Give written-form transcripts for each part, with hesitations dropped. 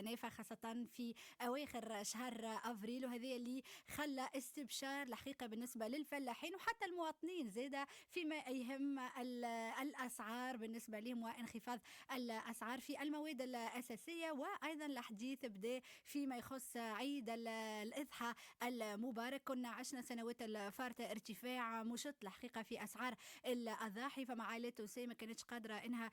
المتنافع خاصة في أواخر شهر أفريل، وهذا اللي خلى استبشار الحقيقة بالنسبة للفلاحين وحتى المواطنين زيادة فيما يهم الأسعار بالنسبة لهم وانخفاض الأسعار في المواد الأساسية. وأيضا الحديث بدأ فيما يخص عيد الإضحى المبارك. كنا عشنا سنوات الفارطة ارتفاع مشط الحقيقة في أسعار الأضاحي، فما عائلات ما كانتش قادرة إنها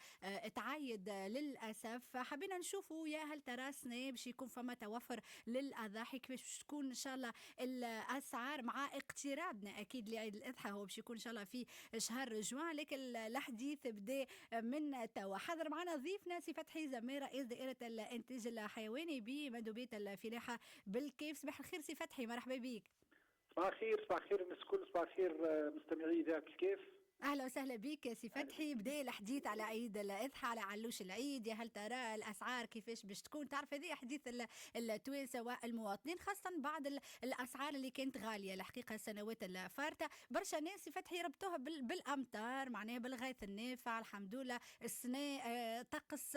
تعايد للأسف. حبينا نشوفوا يا هل ترى سنة باش يكون فما توفر للأضاحي، كيفاش باش تكون إن شاء الله الأسعار مع اقترابنا أكيد لعيد الأضحى، هو باش يكون إن شاء الله في شهر جوان، لكن الحديث بدأ من توا. حضر معنا ضيفنا سي فتحي زمير رئيس دائرة الإنتاج الحيواني بمندوبية الفلاحة بالكيف. صباح الخير سي فتحي، مرحبا بك. صباح الخير، صباح الخير الناس الكل، صباح الخير مستمعي ذاك الكيف. اهلا وسهلا بك سي فتحي. بدا الحديث على عيد الاضحى، على علوش العيد، يا هل ترى الاسعار كيفاش باش تكون؟ تعرف هذه حديث التوانسه والمواطنين، خاصه بعض الاسعار اللي كانت غاليه الحقيقه السنوات الفارطه. برشا ناس سي فتحي ربطوها بالامطار، معناها بالغيث النافع. الحمد لله السنه طقس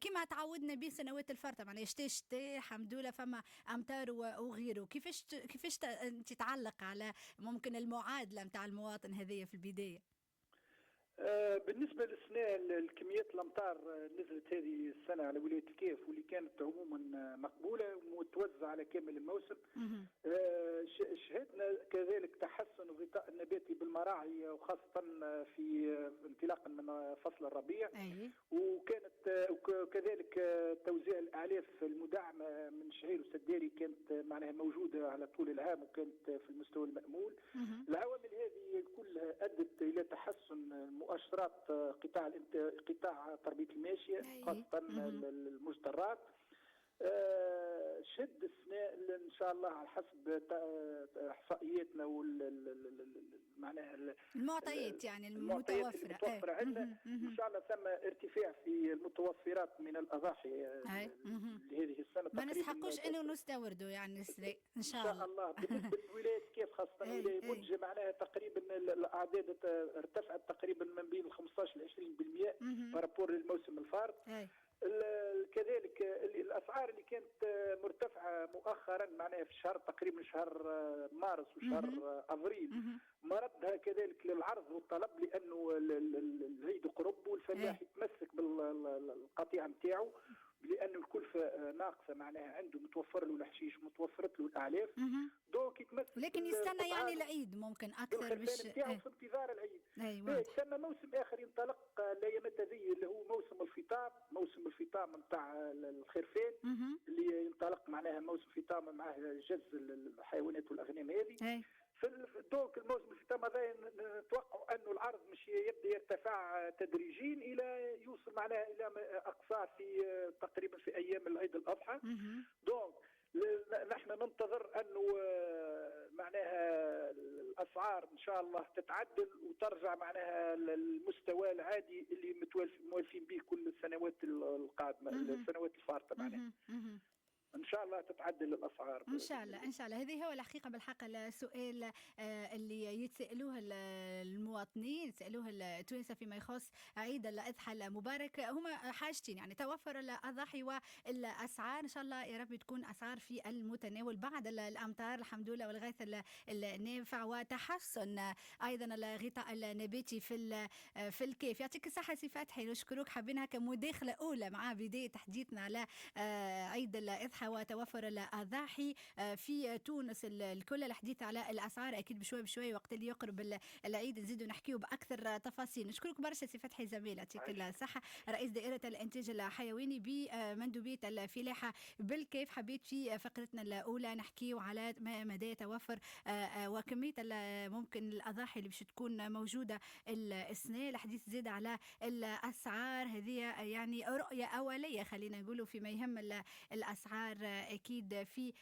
كما تعودنا به سنوات الفارطه، معناها شتاء الحمد لله فما امطار وغيره. كيفاش انت تعلق على ممكن المعادله نتاع المواطن هذه في البدايه؟ بالنسبة للسنة الكميات الأمطار نزلت هذه السنة على ولاية الكيف، واللي كانت عموما مقبولة ومتوزعة على كامل الموسم. شهدنا كذلك تحسن الغطاء النباتي بالمراعي، وخاصة في انطلاقا من فصل الربيع. وكذلك توزيع الأعلاف المدعمة من شعير وسداري كانت معناها موجودة على طول العام، وكانت في المستوى المأمول. العوامل هذه كلها أدت إلى تحسن مؤشرات قطاع تربية الماشية، خاصة المجدرات. شد السنة ان شاء الله على حسب احصائياتنا معناها المعطيات يعني المتوفرة عندنا. ان شاء الله ثم ارتفاع في المتوفرات من الاضاحي لهذه السنة. ما نسحقوش انه نستوردوا يعني ان شاء الله. بالنسبة للولايات كيف خاصة ولاية منجة معناها تقريبا الاعداد ارتفعت تقريبا من بين 15 ل 20% بارابور للموسم الفارط. كذلك الاسعار اللي كانت مرتفعه مؤخرا معناها في شهر تقريبا شهر مارس وشهر افريل، مردها كذلك للعرض والطلب، لانه العيد قرب والفلاح يتمسك بالقطيعه نتاعو، لانه الكلفه ناقصه معناها عنده متوفر له الحشيش متوفرت له الاعلاف. دونك يتمسك، لكن يستنى يعني العيد ممكن اكثر باش في انتظار العيد. ثم موسم اخر ينطلق الايامات هذه اللي هو موسم الفطام، موسم الفطام نتاع الخرفان اللي ينطلق معناها موسم فطام معاه جز الحيوانات والاغنام هذه. في دوك الموسم الفطام هذا نتوقع انه العرض مش يبدا يرتفع تدريجيا الى يوصل معناها الى اقصى في تقريبا في ايام العيد الاضحى. دونك نحن ننتظر انه معناها الاسعار ان شاء الله تتعدل وترجع معناها للمستوى العادي اللي موالفين به كل السنوات القادمه، السنوات الفارطه معناها. ان شاء الله تتعدل الاسعار ان شاء الله ان شاء الله. هذه هو الحقيقه بالحق السؤال اللي يتسالوه المواطنين، يتسالوه التوانسه فيما يخص عيد الاضحى المبارك. هما حاجتين يعني توفر الاضاحي والاسعار. ان شاء الله يا رب تكون اسعار في المتناول بعد الامطار الحمد لله والغيث النافع، وتحسن ايضا الغطاء النباتي في الكيف. يعطيك الصحه سي فتحي، نشكرك. حابينها كمداخله اولى مع بدايه تحديثنا على عيد الاضحى وتوفر الاضاحي في تونس. الكل الحديث على الاسعار اكيد بشوي بشوي، وقت اللي يقرب العيد نزيدوا نحكيوا باكثر تفاصيل. نشكرك برشا سي فتحي زميل، يعطيك الصحه، رئيس دائره الانتاج الحيواني بمندوبيه الفلاحه بالكيف. حبيت في فقرتنا الاولى نحكيوا على مدى توفر وكميه ممكن الاضاحي اللي باش تكون موجوده السنه. الحديث زاد على الاسعار هذه، يعني رؤيه اوليه خلينا نقولوا فيما يهم الاسعار اكيد في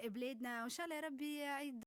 بلادنا. وان شاء الله يا ربي عيد